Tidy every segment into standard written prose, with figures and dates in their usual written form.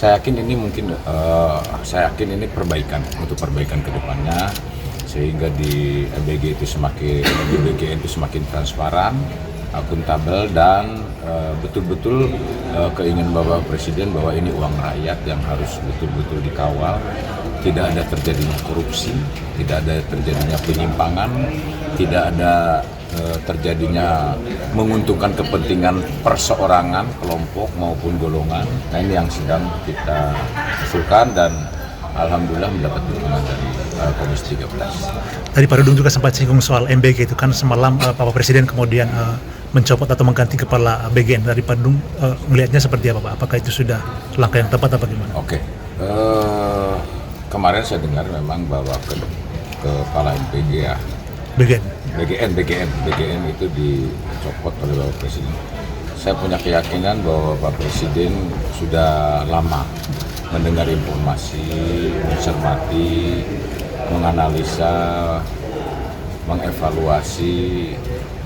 Saya yakin ini mungkin perbaikan untuk perbaikan ke depannya, sehingga di BGN itu semakin transparan, akuntabel, dan betul-betul keinginan Bapak Presiden bahwa ini uang rakyat yang harus betul-betul dikawal, tidak ada terjadinya korupsi, tidak ada terjadinya penyimpangan, tidak ada terjadinya menguntungkan kepentingan perseorangan, kelompok maupun golongan. Nah, ini yang sedang kita usulkan dan alhamdulillah mendapat dukungan dari Komisi 13. Tadi Pak Dudung juga sempat singgung soal MBG itu kan semalam Bapak Presiden kemudian mencopot atau mengganti kepala BGN. Dari Pak Dudung melihatnya seperti apa Pak? Apakah itu sudah langkah yang tepat apa gimana? Oke, kemarin saya dengar memang bahwa kepala MPG ya BGN itu dicopot oleh Bapak Presiden. Saya punya keyakinan bahwa Bapak Presiden sudah lama mendengar informasi, mencermati, menganalisa, mengevaluasi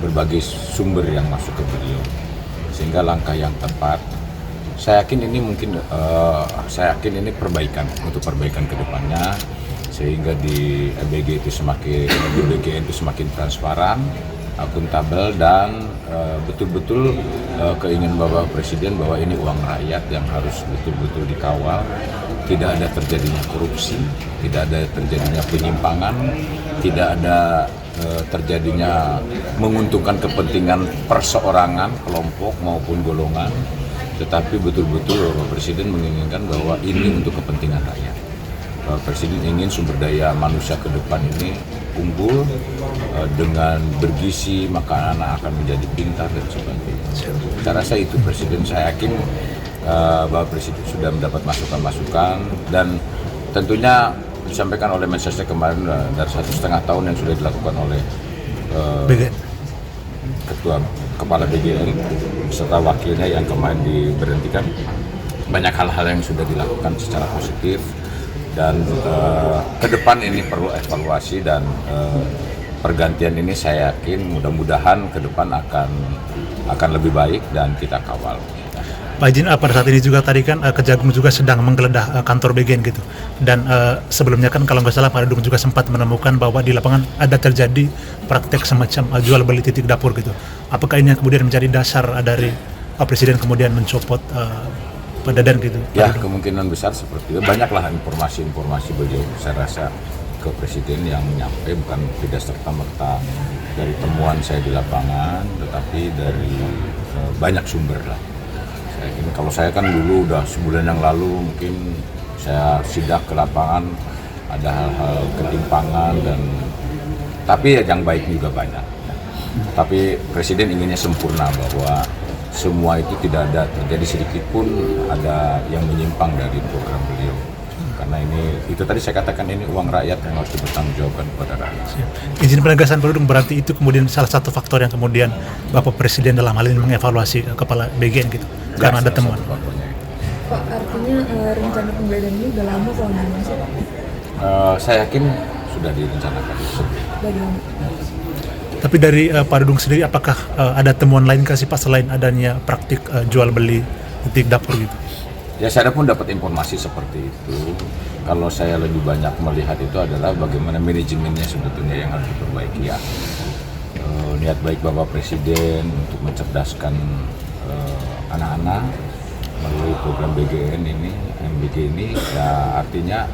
berbagai sumber yang masuk ke beliau, sehingga langkah yang tepat. Saya yakin ini perbaikan untuk perbaikan ke depannya, sehingga di BGN itu semakin transparan, akuntabel, dan betul-betul keinginan Bapak Presiden bahwa ini uang rakyat yang harus betul-betul dikawal, tidak ada terjadinya korupsi, tidak ada terjadinya penyimpangan, tidak ada terjadinya menguntungkan kepentingan perseorangan, kelompok maupun golongan, tetapi betul-betul Bapak Presiden menginginkan bahwa ini untuk kepentingan rakyat. Bapak Presiden ingin sumber daya manusia ke depan ini unggul, dengan bergizi, maka anak akan menjadi pintar dan sebagainya. Saya rasa itu Presiden, saya yakin Bapak Presiden sudah mendapat masukan-masukan, dan tentunya disampaikan oleh Mensesnek kemarin dari 1,5 tahun yang sudah dilakukan oleh Kepala BGN beserta wakilnya yang kemarin diberhentikan. Banyak hal-hal yang sudah dilakukan secara positif, dan ke depan ini perlu evaluasi, dan pergantian ini saya yakin mudah-mudahan ke depan akan lebih baik dan kita kawal. Pak Izin, pada saat ini juga tadi kan Kejagung juga sedang menggeledah kantor BGN gitu, dan sebelumnya kan kalau nggak salah Pak Dudung juga sempat menemukan bahwa di lapangan ada terjadi praktek semacam jual beli titik dapur gitu. Apakah ini yang kemudian menjadi dasar dari Presiden kemudian mencopot Pak Dadan gitu? Ya, kemungkinan besar seperti itu. Banyaklah informasi beliau, saya rasa, ke Presiden yang nyampe bukan tidak serta-merta dari temuan saya di lapangan, tetapi dari banyak sumber lah. Kalau saya kan dulu udah sebulan yang lalu mungkin saya sidak ke lapangan, ada hal-hal ketimpangan, tapi yang baik juga banyak. Tapi Presiden inginnya sempurna, bahwa semua itu tidak ada terjadi sedikit pun ada yang menyimpang dari program beliau. Karena itu tadi saya katakan, ini uang rakyat yang harus dipertanggungjawabkan kepada rakyat. Izin penegasan Pak Dudung, berarti itu kemudian salah satu faktor yang kemudian Bapak Presiden dalam hal ini mengevaluasi kepala BGN gitu, karena ada temuan. Pak, artinya rencana penggeledahan ini udah lama kalau memang sih Pak? Saya yakin sudah direncanakan. Bagaimana? Tapi dari Pak Dudung sendiri, apakah ada temuan lain sih Pak selain adanya praktik jual beli titik dapur gitu? Ya, saya pun dapat informasi seperti itu. Kalau saya lebih banyak melihat itu adalah bagaimana manajemennya sebetulnya yang harus diperbaiki ya. Niat baik Bapak Presiden untuk mencerdaskan anak-anak melalui program BGN ini, MBG ini, ya artinya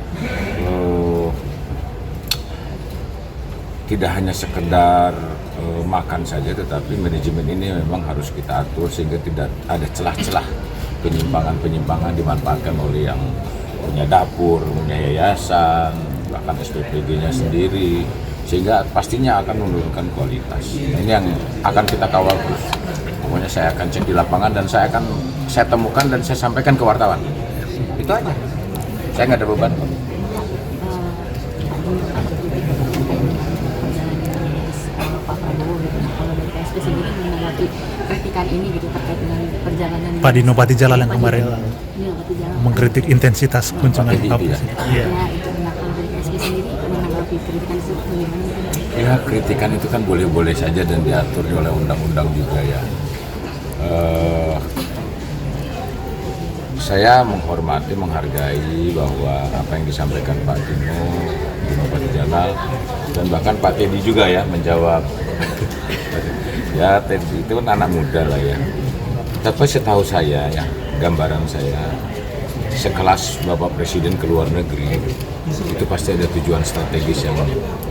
tidak hanya sekedar makan saja, tetapi manajemen ini memang harus kita atur sehingga tidak ada celah-celah penyimpangan dimanfaatkan oleh yang punya dapur, punya yayasan, bahkan SPPG-nya sendiri, sehingga pastinya akan menurunkan kualitas. Ini yang akan kita kawal terus. Pokoknya saya akan cek di lapangan, dan saya temukan dan saya sampaikan ke wartawan. Itu aja. Saya nggak ada beban. Pak Prabowo gitu, kalau dari PSP sendiri menanggapi kritikan ini gitu terkait dengan perjalanan Pak Dino Patijalal yang kemarin Patijalal mengkritik intensitas kunjungan Pak Presiden. Iya. Itu kalau dari PSP sendiri menanggapi kritikan itu bagaimana? Ya, kritikan itu kan boleh-boleh saja dan diatur oleh undang-undang juga ya. saya menghormati, menghargai bahwa apa yang disampaikan Pak Dino Patijalal dan bahkan Pak Teddy juga ya menjawab. Ya Teddy itu kan anak muda lah ya. Tapi setahu saya ya, gambaran saya, sekelas Bapak Presiden ke luar negeri itu pasti ada tujuan strategis yang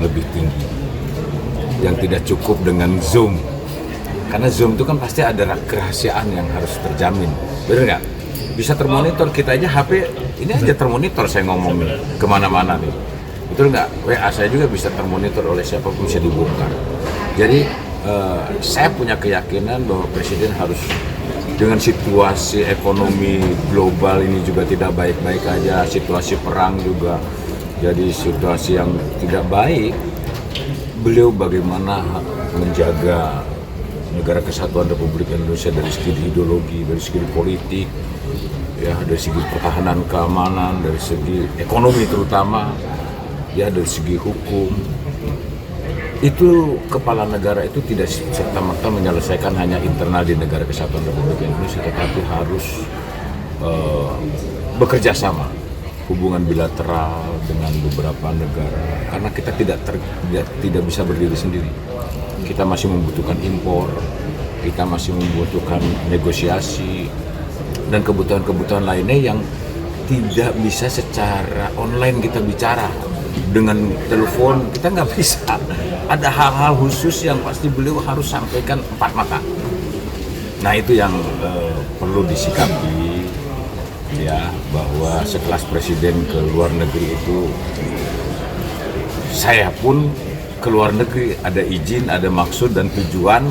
lebih tinggi, yang tidak cukup dengan Zoom. Karena Zoom itu kan pasti ada kerahasiaan yang harus terjamin, benar nggak? Bisa termonitor, kita aja HP ini aja termonitor, saya ngomong kemana-mana nih, betul nggak? WA saya juga bisa termonitor oleh siapapun, bisa dibongkar. Jadi saya punya keyakinan bahwa Presiden harus, dengan situasi ekonomi global ini juga tidak baik-baik aja, situasi perang juga jadi situasi yang tidak baik, beliau bagaimana menjaga negara kesatuan Republik Indonesia dari segi ideologi, dari segi politik, ya dari segi pertahanan keamanan, dari segi ekonomi terutama, ya dari segi hukum. Itu kepala negara itu tidak serta-merta menyelesaikan hanya internal di negara kesatuan Republik Indonesia, tetapi harus bekerja sama, hubungan bilateral dengan beberapa negara, karena kita tidak bisa berdiri sendiri. Kita masih membutuhkan impor, kita masih membutuhkan negosiasi dan kebutuhan-kebutuhan lainnya yang tidak bisa secara online kita bicara. Dengan telepon kita nggak bisa. Ada hal-hal khusus yang pasti beliau harus sampaikan empat mata. Nah itu yang perlu disikapi, ya, bahwa sekelas Presiden ke luar negeri itu, saya pun ke luar negeri ada izin, ada maksud dan tujuan,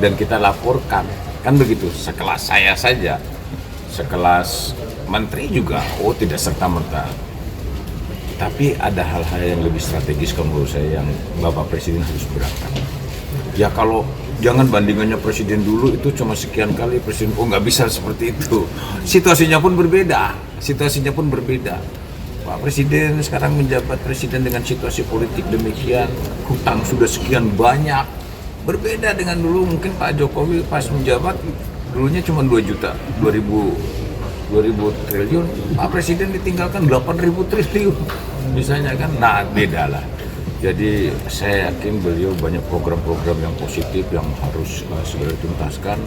dan kita laporkan, kan begitu. Sekelas saya saja, sekelas menteri juga, tidak serta-merta. Tapi ada hal-hal yang lebih strategis menurut saya yang Bapak Presiden harus berangkat. Ya kalau jangan bandingannya Presiden dulu itu cuma sekian kali Presiden, nggak bisa seperti itu. Situasinya pun berbeda, Pak Presiden sekarang menjabat Presiden dengan situasi politik demikian, hutang sudah sekian banyak, berbeda dengan dulu. Mungkin Pak Jokowi pas menjabat dulunya cuma 2 triliun, Pak Presiden ditinggalkan 8.000 triliun misalnya kan. Nah beda lah. Jadi saya yakin beliau banyak program-program yang positif yang harus segera dituntaskan.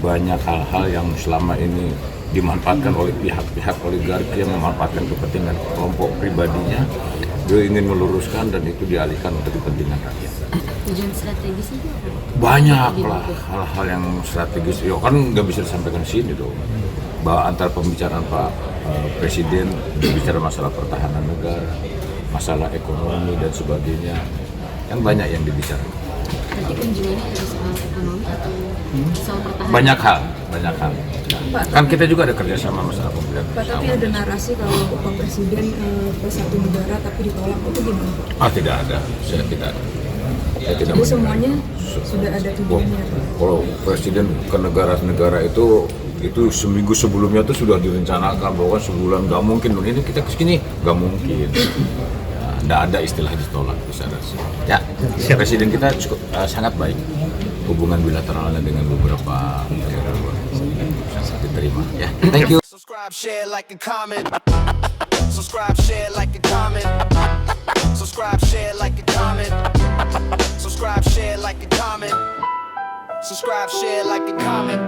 Banyak hal-hal yang selama ini dimanfaatkan oleh pihak-pihak oligarki yang memanfaatkan kepentingan kelompok pribadinya, beliau ingin meluruskan dan itu dialihkan untuk kepentingan rakyat. Tujuan strategis itu apa? Banyak lah hal-hal yang strategis, ya kan nggak bisa disampaikan di sini dong. Bahwa antara pembicaraan Pak Presiden berbicara masalah pertahanan negara, masalah ekonomi dan sebagainya, kan banyak yang dibicarakan. Nanti kunjungannya ada soal ekonomi atau soal pertahanan? Banyak hal. Pak, Kan kita juga ada kerjasama masalah pembelian Pak, tapi ada narasi kalau Pak Presiden ke satu negara tapi ditolak, itu gimana Pak? Tidak ada, saya tidak ada. Saya tidak Jadi mendengar. semuanya sudah ada tujuannya Pak? Kalau Presiden ke negara-negara itu seminggu sebelumnya tuh sudah direncanakan bahwa sebulan nggak mungkin, ini kita kesini nggak mungkin. Nggak ada istilah ditolak di sana. Ya, Presiden kita cukup sangat baik hubungan bilateralnya dengan beberapa negara luar. Sangat diterima. Ya, thank you. Subscribe, share, like, and comment. Subscribe, share, like, and comment. Subscribe, share, like, and comment. Subscribe, share, like, and comment. Subscribe, share, like, and comment.